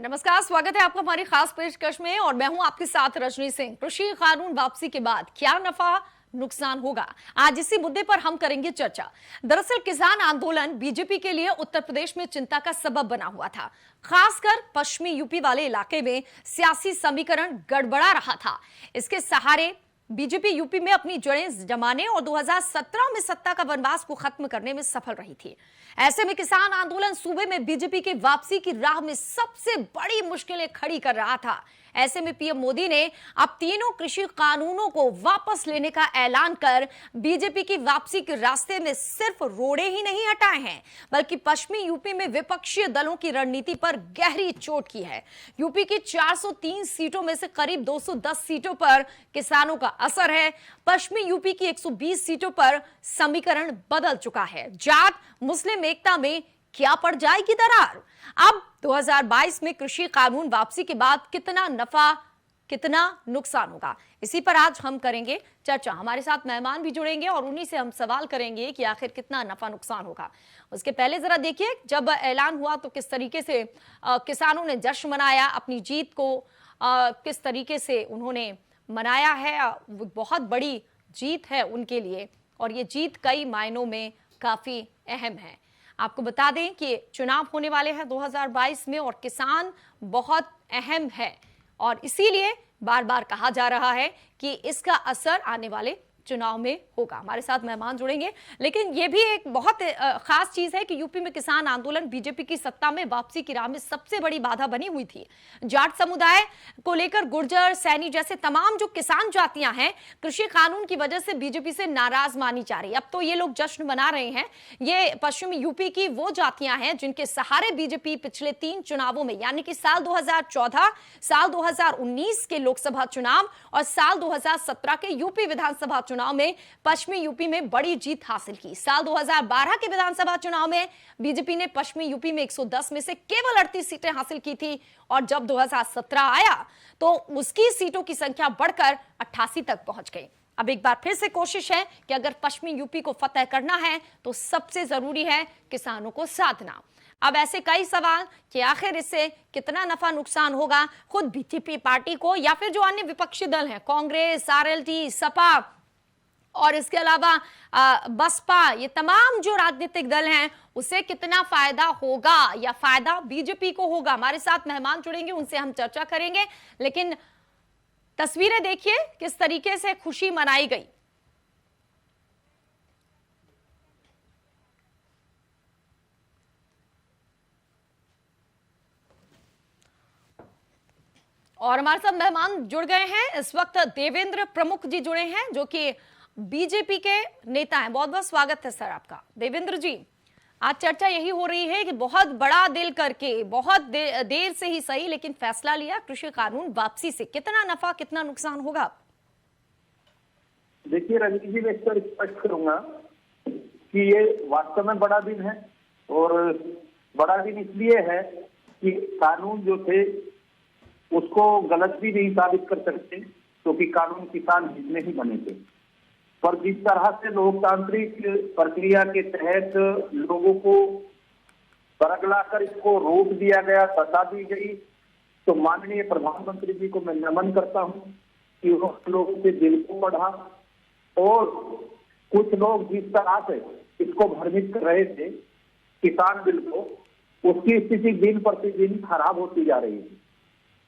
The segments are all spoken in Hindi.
नमस्कार, स्वागत है आपका हमारी खास पेशकश में और मैं हूं आपके साथ रजनी सिंह। कृषि कानून वापसी के बाद क्या नफा नुकसान होगा, आज इसी मुद्दे पर हम करेंगे चर्चा। दरअसल किसान आंदोलन बीजेपी के लिए उत्तर प्रदेश में चिंता का सबब बना हुआ था। खासकर पश्चिमी यूपी वाले इलाके में सियासी समीकरण गड़बड़ा रहा था। इसके सहारे बीजेपी यूपी में अपनी जड़ें जमाने और 2017 में सत्ता का वनवास को खत्म करने में सफल रही थी। ऐसे में किसान आंदोलन सूबे में बीजेपी की वापसी की राह में सबसे बड़ी मुश्किलें खड़ी कर रहा था। ऐसे में पीएम मोदी ने अब तीनों कृषि कानूनों को वापस लेने का ऐलान कर बीजेपी की वापसी के रास्ते में सिर्फ रोड़े ही नहीं हटाए हैं, बल्कि पश्चिमी यूपी में विपक्षी दलों की रणनीति पर गहरी चोट की है। यूपी की 403 सीटों में से करीब 210 सीटों पर किसानों का असर है। पश्चिमी यूपी की 120 सीटों पर समीकरण बदल चुका है। जाट मुस्लिम एकता में क्या पड़ जाएगी दरार? अब 2022 में कृषि कानून वापसी के बाद कितना नफा कितना नुकसान होगा, इसी पर आज हम करेंगे चर्चा। हमारे साथ मेहमान भी जुड़ेंगे और उन्हीं से हम सवाल करेंगे कि आखिर कितना नफा नुकसान होगा। उसके पहले जरा देखिए, जब ऐलान हुआ तो किस तरीके से किसानों ने जश्न मनाया, अपनी जीत को किस तरीके से उन्होंने मनाया है। बहुत बड़ी जीत है उनके लिए और ये जीत कई मायनों में काफी अहम है। आपको बता दें कि चुनाव होने वाले हैं 2022 में और किसान बहुत अहम है और इसीलिए बार बार कहा जा रहा है कि इसका असर आने वाले चुनाव में होगा। हमारे साथ मेहमान जुड़ेंगे, लेकिन यह भी एक बहुत खास चीज है कि यूपी में किसान आंदोलन बीजेपी की सत्ता में वापसी की राह में सबसे बड़ी बाधा बनी हुई थी। जाट समुदाय को लेकर गुर्जर, सैनी जैसे तमाम जो किसान जातियां हैं, कृषि कानून की वजह से बीजेपी से नाराज मानी जा रही। अब तो ये लोग जश्न मना रहे हैं। ये पश्चिमी यूपी की वो जातियां हैं जिनके सहारे बीजेपी पिछले 3 चुनावों में, यानी कि साल 2014, साल 2019 के लोकसभा चुनाव और साल 2017 के यूपी विधानसभा चुनाव में पश्चिमी यूपी में बड़ी जीत हासिल की। साल 2012 के विधानसभा चुनाव में बीजेपी ने पश्चिमी यूपी में 110 में से केवल 38 सीटें हासिल की थी और जब 2017 आया तो उसकी सीटों की संख्या बढ़कर 88 तक पहुंच गई। अब एक बार फिर से कोशिश है कि अगर पश्चिमी यूपी को फतेह करना है तो सबसे जरूरी है किसानों को साधना। अब ऐसे कई सवाल कि आखिर इससे कितना नफा नुकसान होगा खुद बीजेपी पार्टी को या फिर जो अन्य विपक्षी दल हैं, कांग्रेस, आरएलडी, सपा और इसके अलावा बसपा, ये तमाम जो राजनीतिक दल हैं उसे कितना फायदा होगा या फायदा बीजेपी को होगा। हमारे साथ मेहमान जुड़ेंगे, उनसे हम चर्चा करेंगे। लेकिन तस्वीरें देखिए किस तरीके से खुशी मनाई गई। और हमारे साथ मेहमान जुड़ गए हैं। इस वक्त देवेंद्र प्रमुख जी जुड़े हैं जो कि बीजेपी के नेता हैं। बहुत बहुत स्वागत है सर आपका। देवेंद्र जी, आज चर्चा यही हो रही है कि बहुत बड़ा दिल करके बहुत देर से ही सही लेकिन फैसला लिया कृषि कानून वापसी से। कितना नफा कितना नुकसान होगा? देखिए रजनी जी, मैं इस पर स्पष्ट करूंगा कि ये वास्तव में बड़ा दिन है और बड़ा दिन इसलिए है कि कानून जो थे उसको गलत भी नहीं साबित कर सकते क्योंकि कानून किसान हित में ही बने थे। पर जिस तरह से लोकतांत्रिक प्रक्रिया के तहत लोगों को बरगलाकर इसको रोक दिया गया, सजा दी गई, तो माननीय प्रधानमंत्री जी को मैं नमन करता हूं कि उन्होंने लोगों के दिल को पढ़ा और कुछ लोग जिस तरह से इसको भ्रमित कर रहे थे किसान बिल को, उसकी स्थिति दिन प्रतिदिन खराब होती जा रही है।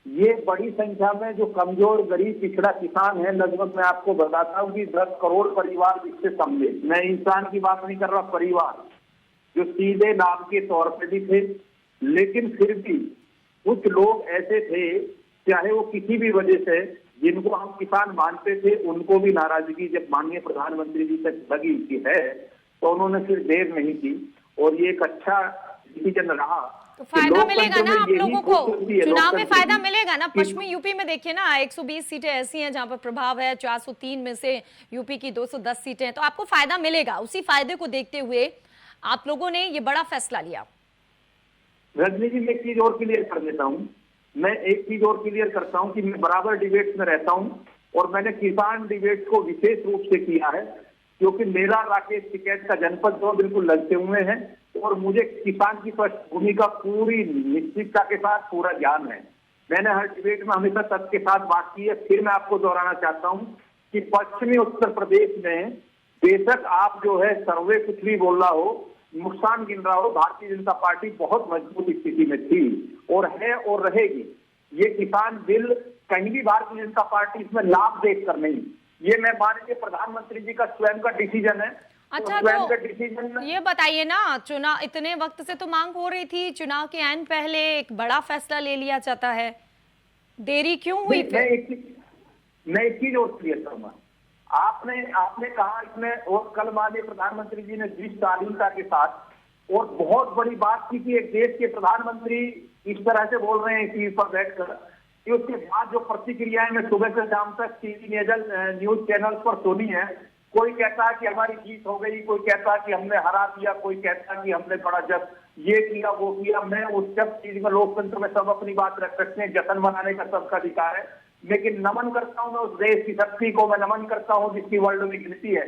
ये बड़ी संख्या में जो कमजोर, गरीब, पिछड़ा किसान है, लगभग मैं आपको बताता हूँ कि 10 करोड़ परिवार जिससे समझे, मैं इंसान की बात नहीं कर रहा, परिवार जो सीधे नाम के तौर पे भी थे, लेकिन फिर भी कुछ लोग ऐसे थे चाहे वो किसी भी वजह से जिनको हम किसान मानते थे, उनको भी नाराजगी जब माननीय प्रधानमंत्री जी तक लगी कि है तो उन्होंने फिर देर नहीं की और ये एक अच्छा डिसीजन रहा। तो फायदा मिलेगा ना आप लोगों को, चुनाव में फायदा मिलेगा ना। पश्चिमी यूपी में देखिए ना, 120 सीटें ऐसी हैं जहां पर प्रभाव है, 403 में से यूपी की 210 सीटें हैं, तो आपको फायदा मिलेगा। उसी फायदे को देखते हुए आप लोगों ने ये बड़ा फैसला लिया। रजनी जी, मैं एक चीज और क्लियर कर देता हूँ, मैं एक चीज और क्लियर करता हूँ कि मैं बराबर डिबेट्स में रहता हूँ और मैंने किसान डिबेट्स को विशेष रूप से किया है क्योंकि मेरा राकेश टिकैत का जनपद जो बिल्कुल लगते हुए हैं और मुझे किसान की पृष्ठभूमि का पूरी निश्चितता के साथ पूरा ज्ञान है। मैंने हर डिबेट में हमेशा तथ्य के साथ बात की है। फिर मैं आपको दोहराना चाहता हूं कि पश्चिमी उत्तर प्रदेश में बेशक आप जो है सर्वे कुछ भी बोल रहा हो, नुकसान गिन रहा हो, भारतीय जनता पार्टी बहुत मजबूत स्थिति में थी और है और रहेगी। ये किसान बिल कहीं भी भारतीय जनता पार्टी इसमें लाभ देखकर नहीं, ये मैं माननीय प्रधानमंत्री जी का स्वयं का डिसीजन है। अच्छा, स्वयं का तो डिसीजन ये बताइए ना, चुनाव इतने वक्त से तो मांग हो रही थी, चुनाव के ऐन पहले एक बड़ा फैसला ले लिया जाता है, देरी क्यों हुई फिर? मैं एक चीज और क्लियर करूंगा। आपने कहा इसमें, और कल माननीय प्रधानमंत्री जी ने जिस शालीनता के साथ और बहुत बड़ी बात की कि एक देश के प्रधानमंत्री इस तरह से बोल रहे हैं टीवी पर बैठकर, कि उसके बाद जो प्रतिक्रियाएं मैं सुबह से शाम तक टीवी न्यूज चैनल पर सुनी है, कोई कहता है कि हमारी जीत हो गई, कोई कहता है कि हमने हरा दिया, कोई कहता है कि हमने बड़ा जब ये किया वो किया। मैं उस सब चीज में, लोकतंत्र में सब अपनी बात रख सकते हैं, जश्न मनाने का सबका अधिकार है, लेकिन नमन करता हूं मैं उस देश की शक्ति को, मैं नमन करता हूं जिसकी वर्ल्ड में गिनती है,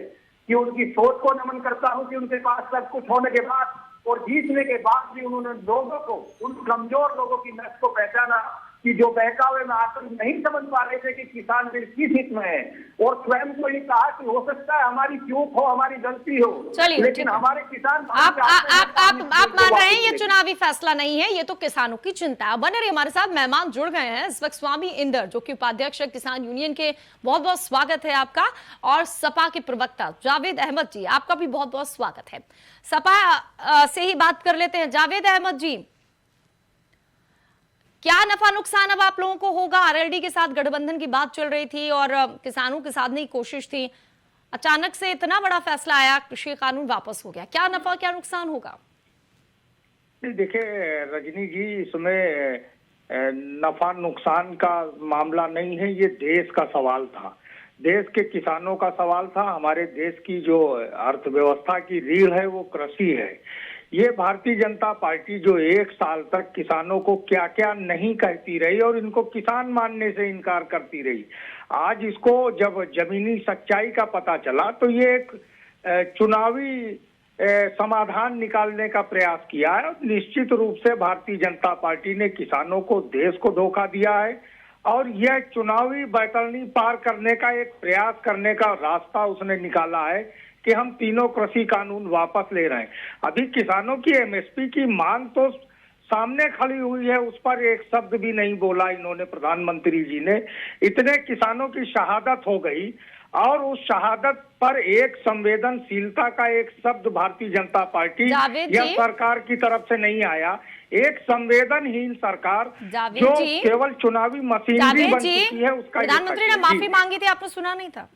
कि उनकी सोच को नमन करता हूं कि उनके पास सब कुछ होने के बाद और जीतने के बाद भी उन्होंने लोगों को, उन कमजोर लोगों की नस को पहचाना कि जो बहकावे में आकर नहीं समझ पा रहे थे कि किसान बिल किस हित में है, और स्वयं को ये कहा कि हो सकता है हमारी चूक हो, हमारी गलती हो, लेकिन हमारे किसान आप मान रहे हैं ये चुनावी फैसला नहीं है, ये तो किसानों की चिंता है। बने रहिए हमारे साथ, मेहमान जुड़ गए हैं इस वक्त, स्वामी इंदर जो कि उपाध्यक्ष है किसान यूनियन के, बहुत बहुत स्वागत है आपका, और सपा के प्रवक्ता जावेद अहमद जी, आपका भी बहुत बहुत स्वागत है। सपा से ही बात कर लेते हैं। जावेद अहमद जी, क्या नफा नुकसान अब आप लोगों को होगा? आरएलडी के साथ गठबंधन की बात चल रही थी और किसानों के साधने की कोशिश थी, अचानक से इतना बड़ा फैसला आया, कृषि कानून वापस हो गया, क्या नफा क्या नुकसान होगा? देखिए रजनी जी, इसमें नफा नुकसान का मामला नहीं है, ये देश का सवाल था, देश के किसानों का सवाल था। हमारे देश की जो अर्थव्यवस्था की रीढ़ है वो कृषि है। ये भारतीय जनता पार्टी जो 1 साल तक किसानों को क्या क्या नहीं कहती रही और इनको किसान मानने से इनकार करती रही, आज इसको जब जमीनी सच्चाई का पता चला तो ये एक चुनावी समाधान निकालने का प्रयास किया है। निश्चित रूप से भारतीय जनता पार्टी ने किसानों को, देश को धोखा दिया है और यह चुनावी बैतरणी पार करने का एक प्रयास करने का रास्ता उसने निकाला है कि हम तीनों कृषि कानून वापस ले रहे हैं। अभी किसानों की एमएसपी की मांग तो सामने खड़ी हुई है, उस पर एक शब्द भी नहीं बोला इन्होंने, प्रधानमंत्री जी ने। इतने किसानों की शहादत हो गई और उस शहादत पर एक संवेदनशीलता का एक शब्द भारतीय जनता पार्टी या सरकार की तरफ से नहीं आया। एक संवेदनहीन सरकार जो केवल चुनावी मशीनरी बन चुकी है, उसका प्रधानमंत्री ने माफी मांगी थी, आपने सुना नहीं था?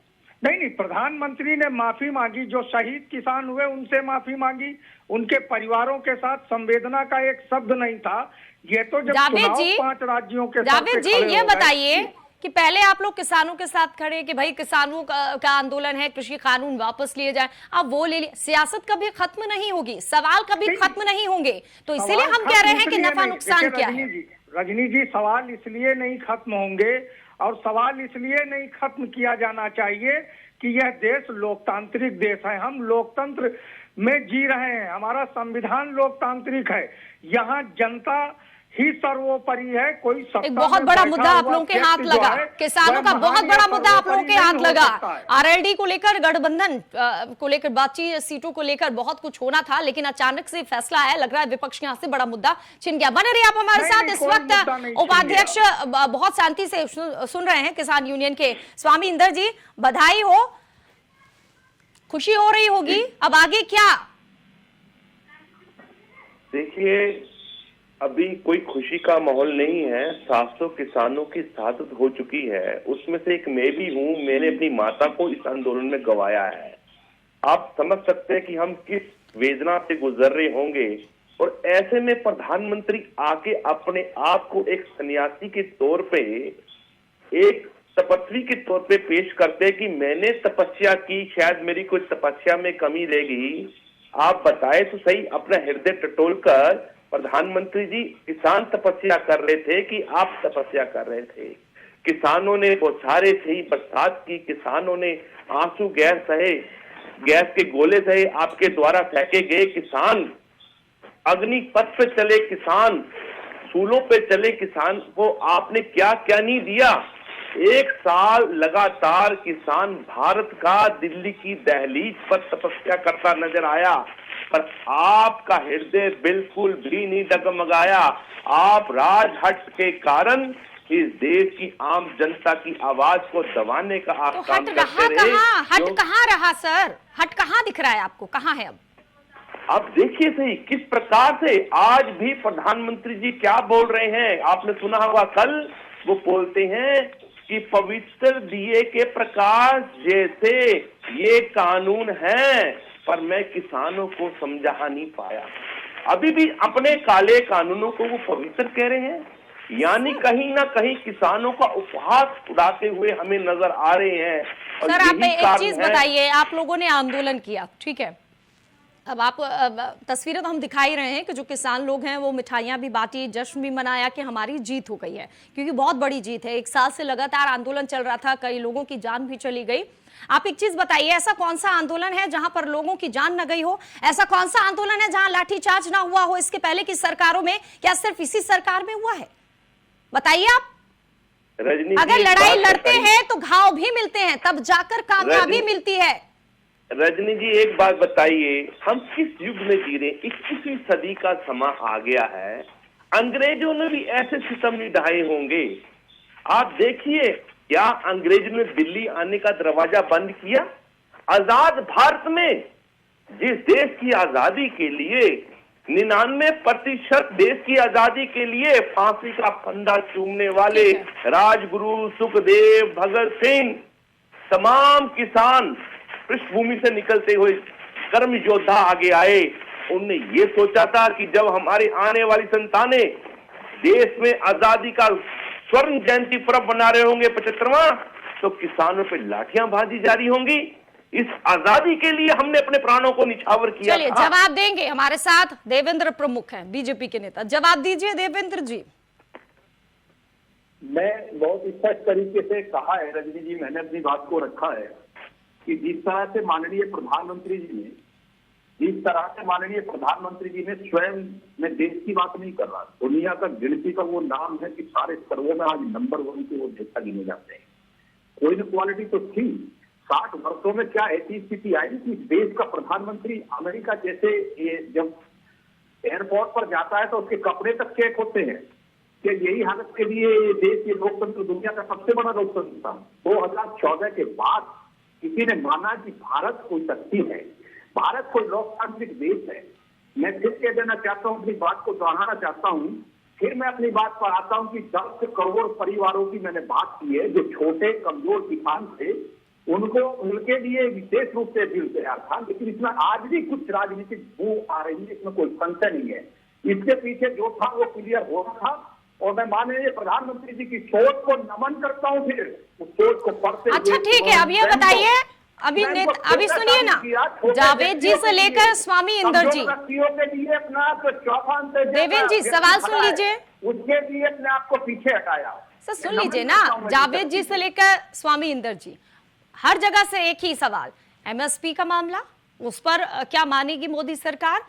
नहीं, प्रधानमंत्री ने माफी मांगी, जो शहीद किसान हुए उनसे माफी मांगी, उनके परिवारों के साथ संवेदना का एक शब्द नहीं था। ये तो जब चुनाव 5 राज्यों के साथ जावेद जी, ये बताइए कि पहले आप लोग किसानों के साथ खड़े कि भाई किसानों का आंदोलन है, कृषि कानून वापस लिए जाए, अब वो ले लिए, सियासत कभी खत्म नहीं होगी, सवाल कभी खत्म नहीं होंगे, तो इसीलिए हम कह रहे हैं कि नफा नुकसान क्या है। रजनी जी, सवाल इसलिए नहीं खत्म होंगे और सवाल इसलिए नहीं खत्म किया जाना चाहिए कि यह देश लोकतांत्रिक देश है, हम लोकतंत्र में जी रहे हैं, हमारा संविधान लोकतांत्रिक है, यहाँ जनता ही सर्वोपरि है। कोई एक बहुत बड़ा मुद्दा आप लोगों के हाथ लगा, किसानों का बहुत बड़ा मुद्दा आप लोगों के हाथ लगा, आरएलडी को लेकर, गठबंधन को लेकर बातचीत, सीटों को लेकर बहुत कुछ होना था, लेकिन अचानक से फैसला आया, लग रहा है विपक्ष के यहाँ से बड़ा मुद्दा छिन गया। बने रहिए आप हमारे साथ। इस वक्त उपाध्यक्ष बहुत शांति से सुन रहे हैं किसान यूनियन के। स्वामी इंदर जी, बधाई हो, खुशी हो रही होगी, अब आगे क्या? देखिए, अभी कोई खुशी का माहौल नहीं है, 700 किसानों की शहादत हो चुकी है, उसमें से एक मैं भी हूँ, मैंने अपनी माता को इस आंदोलन में गंवाया है। आप समझ सकते हैं कि हम किस वेदना से गुजर रहे होंगे, और ऐसे में प्रधानमंत्री आके अपने आप को एक सन्यासी के तौर पे, एक तपस्वी के तौर पे पेश करते कि मैंने तपस्या की, शायद मेरी कोई तपस्या में कमी रहेगी। आप बताए तो सही, अपना हृदय टटोलकर प्रधानमंत्री जी किसान तपस्या कर रहे थे कि आप तपस्या कर रहे थे? किसानों ने बौछारें सही, बरसात की, किसानों ने आंसू गैर सहे, गैस के गोले से, आपके द्वारा फेंके गए किसान, अग्निपथ पे चले किसान, सूलों पे चले किसान को आपने क्या क्या नहीं दिया। 1 साल लगातार किसान भारत का दिल्ली की दहलीज पर तपस्या करता नजर आया, पर आपका हृदय बिल्कुल भी नहीं डगमगाया। आप राजहट के कारण इस देश की आम जनता की आवाज को दबाने का आप तो काम हट करते रहा रहे। कहाँ, हट कहाँ रहा सर? हट कहाँ दिख रहा है आपको, कहाँ है अब? आप देखिए सही किस प्रकार से आज भी प्रधानमंत्री जी क्या बोल रहे हैं। आपने सुना होगा कल वो बोलते हैं कि पवित्र दिए के प्रकाश जैसे ये कानून है, पर मैं किसानों को समझा नहीं पाया। अभी भी अपने काले कानूनों को वो पवित्र कह रहे हैं, यानी कहीं ना कहीं किसानों का उपहास उड़ाते हुए हमें नजर आ रहे हैं। और सर आप यही एक कारण चीज है। बताइए, आप लोगों ने आंदोलन किया, ठीक है, अब आप तस्वीरें तो हम दिखा ही रहे हैं कि जो किसान लोग हैं वो मिठाइयां भी बांटी, जश्न भी मनाया कि हमारी जीत हो गई है, क्योंकि बहुत बड़ी जीत है। 1 साल से लगातार आंदोलन चल रहा था, कई लोगों की जान भी चली गई। आप एक चीज बताइए, ऐसा कौन सा आंदोलन है जहां पर लोगों की जान न गई हो? ऐसा कौन सा आंदोलन है जहां लाठीचार्ज ना हुआ हो इसके पहले की सरकारों में? क्या सिर्फ इसी सरकार में हुआ है? बताइए आप। रजनी अगर लड़ाई लड़ते हैं तो घाव भी मिलते हैं, तब जाकर कामयाबी मिलती है। रजनी जी एक बात बताइए, हम किस युग में जी रहे हैं? 21वीं सदी का समा आ गया है। अंग्रेजों ने भी ऐसे सितम नहीं ढाए होंगे। आप देखिए, क्या अंग्रेजों ने दिल्ली आने का दरवाजा बंद किया? आजाद भारत में, जिस देश की आजादी के लिए 99% देश की आजादी के लिए फांसी का फंदा चूमने वाले राजगुरु सुखदेव, भगत सिंह, तमाम किसान पृष्ठभूमि से निकलते हुए कर्म योद्धा आगे आए। उनने ये सोचा था कि जब हमारे आने वाली संतानें देश में आजादी का स्वर्ण जयंती पर्व बना रहे होंगे 75वां, तो किसानों पे लाठियां बाजी जारी होंगी। इस आजादी के लिए हमने अपने प्राणों को निछावर किया। चलिए जवाब देंगे, हमारे साथ देवेंद्र प्रमुख हैं, बीजेपी के नेता। जवाब दीजिए देवेंद्र जी। मैं बहुत स्पष्ट तरीके से कहा है रजनी जी, मैंने अपनी बात को रखा है कि जिस तरह से माननीय प्रधानमंत्री जी ने स्वयं, मैं देश की बात नहीं कर रहा, दुनिया का गिनती का वो नाम है कि सारे सर्वों में आज नंबर 1 पे वो नेता गिने जाते हैं। कोई न क्वालिटी तो थी। 60 वर्षों में क्या ऐसी स्थिति आई कि देश का प्रधानमंत्री अमेरिका जैसे जब एयरपोर्ट पर जाता है तो उसके कपड़े तक चेक होते हैं। कि यही हालत के लिए देश ये लोकतंत्र दुनिया का सबसे बड़ा लोकतंत्र था। 2014 के बाद किसी ने माना कि भारत कोई शक्ति है, भारत कोई लोकतांत्रिक देश है। मैं फिर कह देना चाहता हूँ, अपनी बात को दोहराना चाहता हूँ, फिर मैं अपनी बात पर आता हूँ कि 10 करोड़ परिवारों की मैंने बात की है जो छोटे कमजोर किसान थे, उनको उनके लिए विशेष रूप से बिल तैयार था। लेकिन इसमें आज भी कुछ राजनीतिक बू आ रही है, इसमें कोई संशय नहीं है। इसके पीछे जो था वो क्लियर हो रहा था, और मैं माननीय प्रधानमंत्री जी की सोच को नमन करता हूँ। फिर उस सोच को पढ़ते अच्छा ठीक है, अब ये बताइए, अभी सुनिए ना, जावेद जी से लेकर स्वामी इंदर जी, के लिए अपना चौपान से देवेंद्र जी सवाल सुन लीजिए, उसके लिए अपने आप को पीछे हटाया। सर सुन लीजिए ना, जावेद जी से लेकर स्वामी इंदर जी, हर जगह से एक ही सवाल, एमएसपी का मामला, उस पर क्या मानेगी मोदी सरकार?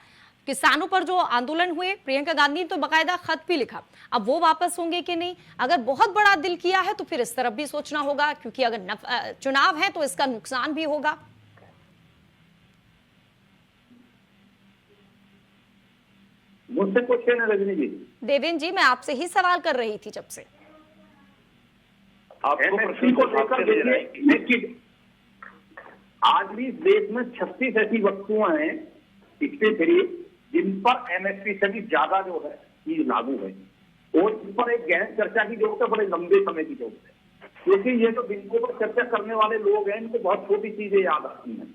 किसानों पर जो आंदोलन हुए, प्रियंका गांधी ने तो बकायदा खत भी लिखा, अब वो वापस होंगे कि नहीं? अगर बहुत बड़ा दिल किया है तो फिर इस तरफ भी सोचना होगा, क्योंकि अगर चुनाव है तो इसका नुकसान भी होगा। मुझसे पूछे ना रजनी जी। देवेंद्र जी, मैं आपसे ही सवाल कर रही थी जब से। एमएसपी को लेकर देखिए, आज भी इस देश में 36 ऐसी वस्तुएं हैं पिछले खरीद जिन पर एमएसपी से भी ज्यादा जो है चीज लागू है, और इस पर एक गहन चर्चा की जरूरत है, बड़े लंबे समय की जरूरत है। क्योंकि ये जो बिंदुओं पर चर्चा करने वाले लोग हैं, इनको बहुत छोटी चीजें याद आती हैं।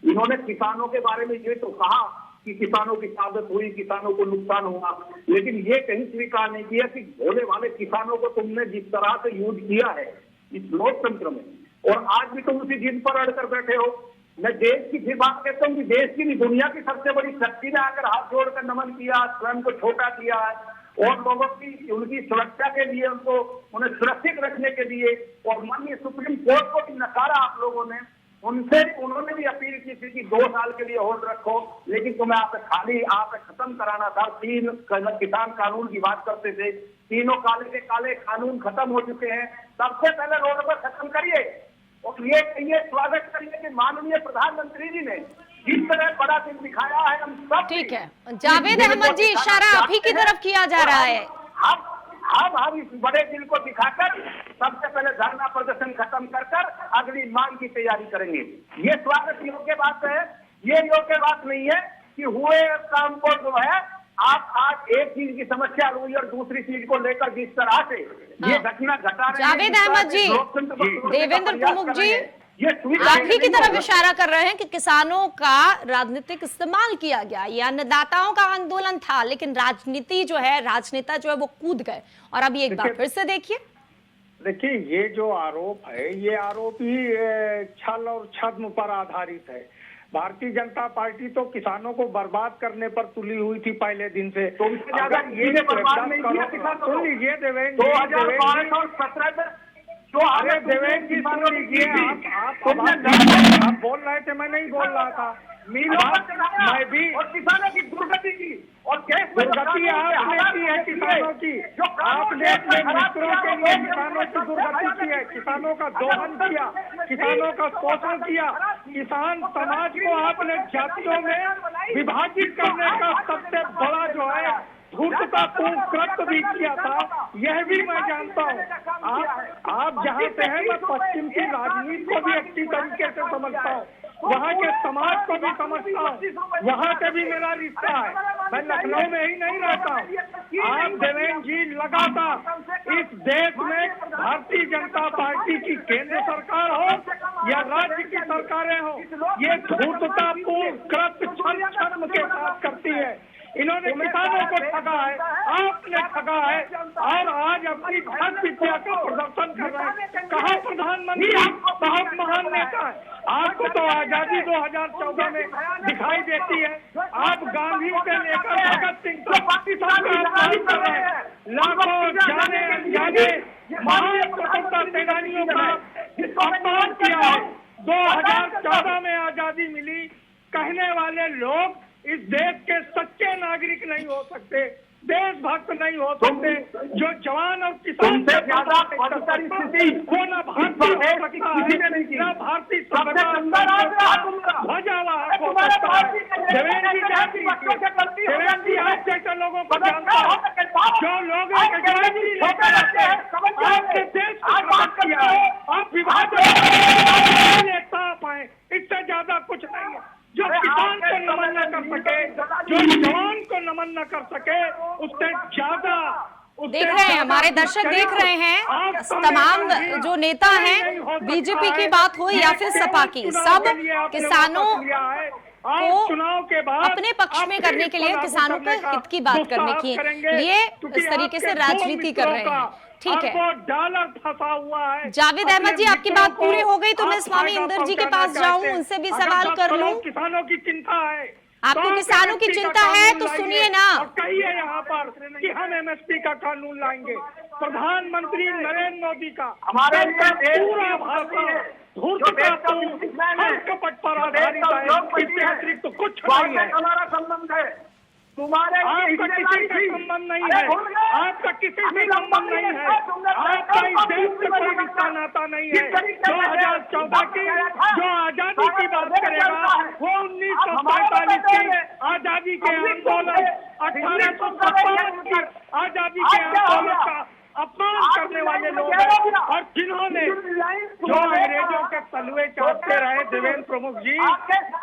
इन्होंने किसानों के बारे में ये तो कहा कि किसानों की शहादत हुई, किसानों को नुकसान हुआ, लेकिन ये कहीं स्वीकार नहीं किया कि भोले वाले किसानों को तुमने जिस तरह से यूज किया है इस लोकतंत्र में, और आज भी तुम उसी जिद पर अड़कर बैठे हो। मैं देश की फिर बात कहता हूँ कि देश की नहीं, दुनिया की सबसे बड़ी शक्ति ने आकर हाथ जोड़कर नमन किया, स्वयं को छोटा किया है, और लोगों की उनकी सुरक्षा के लिए, उनको उन्हें सुरक्षित रखने के लिए, और माननीय सुप्रीम कोर्ट को भी नकारा आप लोगों ने। उनसे उन्होंने भी अपील की थी कि 2 साल के लिए होल्ड रखो, लेकिन तुम्हें आप खत्म कराना था। 3 किसान कानून की बात करते थे, तीनों काले के काले कानून खत्म हो चुके हैं। सबसे पहले रोड पर खत्म करिए और ये स्वागत करिए कि माननीय प्रधानमंत्री जी ने जिस तरह बड़ा दिन दिखाया है, हम सब। ठीक है जावेद अहमद जी, इशारा आप ही की तरफ किया जा रहा है। हम इस बड़े दिल को दिखाकर सबसे पहले धरना प्रदर्शन खत्म कर अगली मांग की तैयारी करेंगे। ये स्वागत योग्य बात है, ये योग्य बात नहीं है कि हुए काम को जो है आप आज एक चीज की समस्या हुई और दूसरी चीज को लेकर जिस तरह से ये घटना घटा रहे हैं। जावेद अहमद जी, देवेंद्र प्रमुख जी आप ही की तरफ इशारा कर रहे हैं कि किसानों का राजनीतिक इस्तेमाल किया गया। ये अन्नदाताओं का आंदोलन था, लेकिन राजनीति जो है, राजनेता जो है वो कूद गए। और अभी एक बार फिर से देखिए ये जो आरोप है, ये आरोप ही छल और छद्म पर आधारित है। भारतीय जनता पार्टी तो किसानों को बर्बाद करने पर तुली हुई थी पहले दिन से। तो ये बर्बाद नहीं किया किसानों को। सुन लीजिए देवेंद्र 2017 जो अरे देवेंद्र जी सुन लीजिए, आप बोल रहे थे, मैं नहीं बोल रहा था। मैं भी और किसानों की दुर्गति की और दुर्गति आपने की है किसानों की, आपने अपने मित्रों के लिए किसानों की दुर्गति की है, किसानों का दोहन किया, किसानों का शोषण किया, किसान समाज को आपने जातियों में विभाजित करने का सबसे बड़ा जो है धूर्ततापूर्ण कृत्य भी किया था। यह भी मैं जानता हूँ। आप जहाँ से हैं, मैं पश्चिम की राजनीति को भी अच्छी तरीके से समझता हूँ, वहाँ के समाज को भी समझता हूँ, वहाँ से भी मेरा रिश्ता है। मैं लखनऊ में ही नहीं रहता हूँ। आप देवेंद्र जी लगातार इस देश में भारतीय जनता पार्टी की केंद्र सरकार हो या राज्य की सरकारें हो, ये धूर्ततापूर्ण कृत्य छल के साथ करती है। इन्होंने किसानों को ठगा है, आपने ठगा है, और आज अपनी धन विद्या का प्रदर्शन कर रहे हैं। कहाँ प्रधानमंत्री बहुत महान नेता है, आपको तो आजादी 2014 में दिखाई देती है। आप गांधी से लेकर भगत सिंह तक पाकिस्तान का अपमान कर रहे हैं। लाखों जाने अनजाने महान स्वतंत्रता सेनानियों का अपमान किया है। 2014 में आजादी मिली कहने वाले लोग इस देश के सच्चे नागरिक नहीं हो सकते, देशभक्त नहीं हो सकते। जो जवान और किसान से ज्यादा स्थिति वो न भारतीय हो सकता है, न भारतीय देवेंद्र जी आप जैसे लोगों को जानता है, जो लोग आपके देश को बर्बाद किया है, आप विभाजन लेता पाए, इससे ज्यादा कुछ नहीं है। जो किसान को नमन न कर सके, जो जवान को नमन न कर सके, उससे ज्यादा देख रहे हैं, हमारे दर्शक देख रहे हैं, तमाम जो नेता हैं, बीजेपी की बात हो या फिर सपा की, सब किसानों को चुनाव के बाद अपने पक्ष में करने के लिए, किसानों के हित की बात करने के लिए इस तरीके से राजनीति कर रहे हैं। ठीक है, डॉलर फंसा हुआ है। जावेद अहमद जी, आपकी बात पूरी हो गई तो मैं स्वामी इंदर जी के पास जाऊं, उनसे भी सवाल कर लूं। किसानों की चिंता है, आपको किसानों की चिंता है तो सुनिए ना। कहिए यहाँ पर कि हम एमएसपी का कानून लाएंगे। प्रधानमंत्री नरेंद्र मोदी का हमारे पूरा भाषण कपट पर आधारित है, इससे अतिरिक्त तो कुछ नहीं है। हमारा संबंध है, तुम्हारे आपका किसी से संबंध नहीं है, आपका किसी से संबंध नहीं है, आपका इस देश से कोई रिश्ता नाता नहीं है। 2014 की जो आजादी की बात करेगा वो 1947 की आजादी के आंदोलन, 1857 की आजादी के आंदोलन का अपमान करने वाले लोग हैं, और जिन्होंने जो अंग्रेजों के तलवे चाटते रहे, देवेंद्र प्रमुख जी,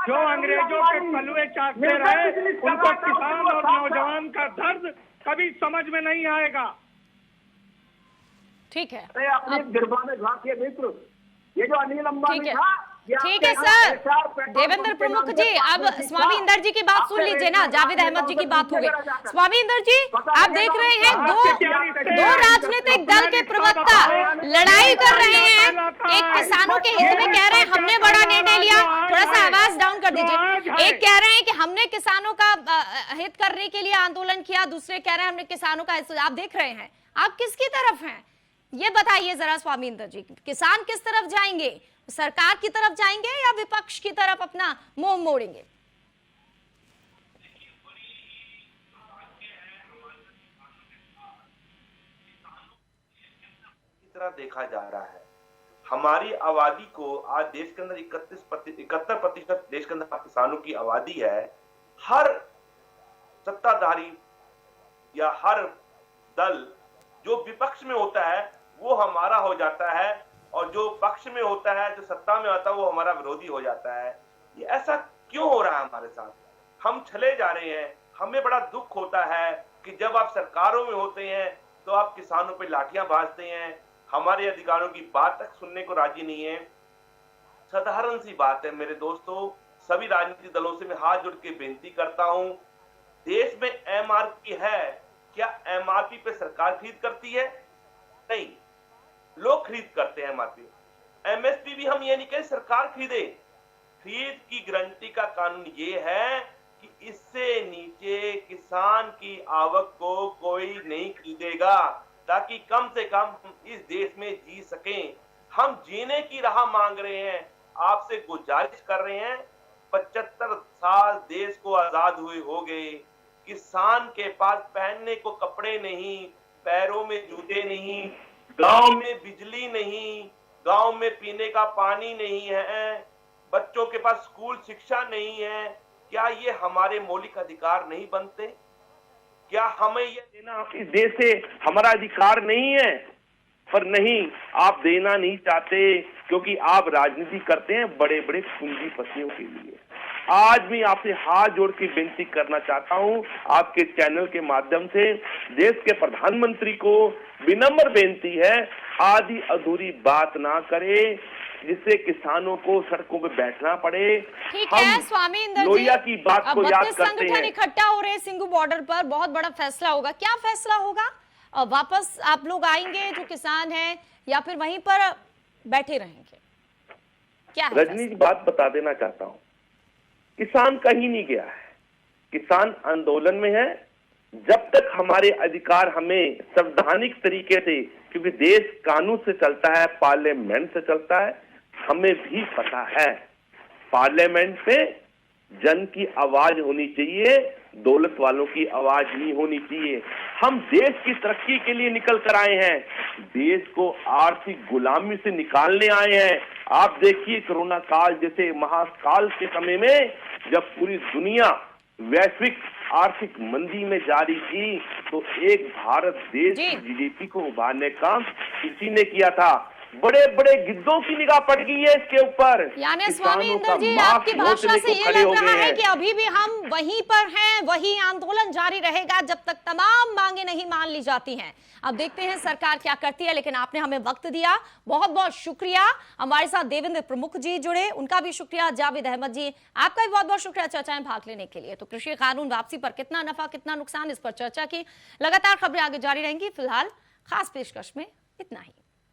जो अंग्रेजों के तलवे चाटते रहे, उनको किसान और नौजवान का दर्द कभी समझ में नहीं आएगा। ठीक है, अपने गिरबा में झांकिए मित्र, ये जो अनिल अंबानी था। ठीक है सर, देवेंद्र प्रमुख जी, अब स्वामी इंदर जी की बात सुन लीजिए ना। जावेद अहमद जी की बात हो गई, स्वामी इंदर जी आप देख रहे हैं, दो राजनीतिक दल के प्रवक्ता लड़ाई कर रहे हैं। एक किसानों के हित में कह रहे हैं हमने बड़ा निर्णय लिया, थोड़ा सा आवाज डाउन कर दीजिए। एक कह रहे हैं कि हमने किसानों का हित करने के लिए आंदोलन किया, दूसरे कह रहे हैं हमने किसानों का हित। आप देख रहे हैं, आप किसकी तरफ हैं ये बताइए जरा स्वामी इंदर जी, किसान किस तरफ जाएंगे, सरकार की तरफ जाएंगे या विपक्ष की तरफ अपना मुंह मोड़ेंगे? तरह देखा जा रहा है। हमारी आबादी को आज देश के अंदर 71% देश के अंदर किसानों की आबादी है। हर सत्ताधारी या हर दल जो विपक्ष में होता है वो हमारा हो जाता है, और जो पक्ष में होता है, जो सत्ता में आता है, वो हमारा विरोधी हो जाता है। ये ऐसा क्यों हो रहा है हमारे साथ? हम चले जा रहे हैं। हमें बड़ा दुख होता है कि जब आप सरकारों में होते हैं तो आप किसानों पे लाठियां भाजते हैं, हमारे अधिकारों की बात तक सुनने को राजी नहीं है। साधारण सी बात है मेरे दोस्तों, सभी राजनीतिक दलों से मैं हाथ जोड़ के बेनती करता हूं, देश में एमआरपी है, क्या एमआरपी पे सरकार खरीद करती है? नहीं, लोग खरीद करते हैं एमआरपी। एमएसपी भी हम ये नहीं कहें सरकार खरीदे। खरीद की गारंटी का कानून ये है कि इससे नीचे किसान की आवक को कोई नहीं खरीदेगा, ताकि कम से कम हम इस देश में जी सकें। हम जीने की राह मांग रहे हैं, आपसे गुजारिश कर रहे हैं। 75 साल देश को आजाद हुए हो गए, किसान के पास पहनने को कपड़े नहीं, पैरों में जूते नहीं, गांव में बिजली नहीं, गांव में पीने का पानी नहीं है, बच्चों के पास स्कूल शिक्षा नहीं है। क्या ये हमारे मौलिक अधिकार नहीं बनते? क्या हमें ये देना इस देश से हमारा अधिकार नहीं है? पर नहीं, आप देना नहीं चाहते क्योंकि आप राजनीति करते हैं बड़े बड़े पूंजीपतियों के लिए। आज मैं आपसे हाथ जोड़ के विनती करना चाहता हूं, आपके चैनल के माध्यम से देश के प्रधानमंत्री को विनम्र बेनती है, आधी अधूरी बात ना करे जिससे किसानों को सड़कों पे बैठना पड़े। ठीक है स्वामी इंदर जी, लोहिया की बात को याद 32 करते संगठन हैं। इकट्ठा हो रहे हैं सिंघू बॉर्डर पर, बहुत बड़ा फैसला होगा। क्या फैसला होगा? वापस आप लोग आएंगे जो किसान हैं, या फिर वहीं पर बैठे रहेंगे? क्या है रजनी जी, बात बता देना चाहता हूँ, किसान कहीं नहीं गया है, किसान आंदोलन में है। जब तक हमारे अधिकार हमें संवैधानिक तरीके से, क्योंकि देश कानून से चलता है, पार्लियामेंट से चलता है, हमें भी पता है पार्लियामेंट पे जन की आवाज होनी चाहिए, दौलत वालों की आवाज नहीं होनी चाहिए। हम देश की तरक्की के लिए निकल कर आए हैं, देश को आर्थिक गुलामी से निकालने आए हैं। आप देखिए कोरोना काल जैसे महाकाल के समय में जब पूरी दुनिया वैश्विक आर्थिक मंदी में जारी थी, तो एक भारत देश की जीडीपी को उभारने का किसी ने किया था। बड़े बड़े गिद्धों की निगाह पड़ गई है इसके ऊपर। यानी स्वामी इंदर जी, आपकी भाषा से ये लग रहा है कि अभी भी हम वहीं पर हैं, वही आंदोलन जारी रहेगा जब तक तमाम मांगे नहीं मान ली जाती हैं। अब देखते हैं सरकार क्या करती है, लेकिन आपने हमें वक्त दिया, बहुत बहुत शुक्रिया। हमारे साथ देवेंद्र प्रमुख जी जुड़े, उनका भी शुक्रिया। जावेद अहमद जी, आपका भी बहुत बहुत शुक्रिया चर्चा में भाग लेने के लिए। तो कृषि कानून वापसी पर कितना नफा कितना नुकसान, इस पर चर्चा की। लगातार खबरें आगे जारी रहेंगी। फिलहाल खास पेशकश में इतना ही।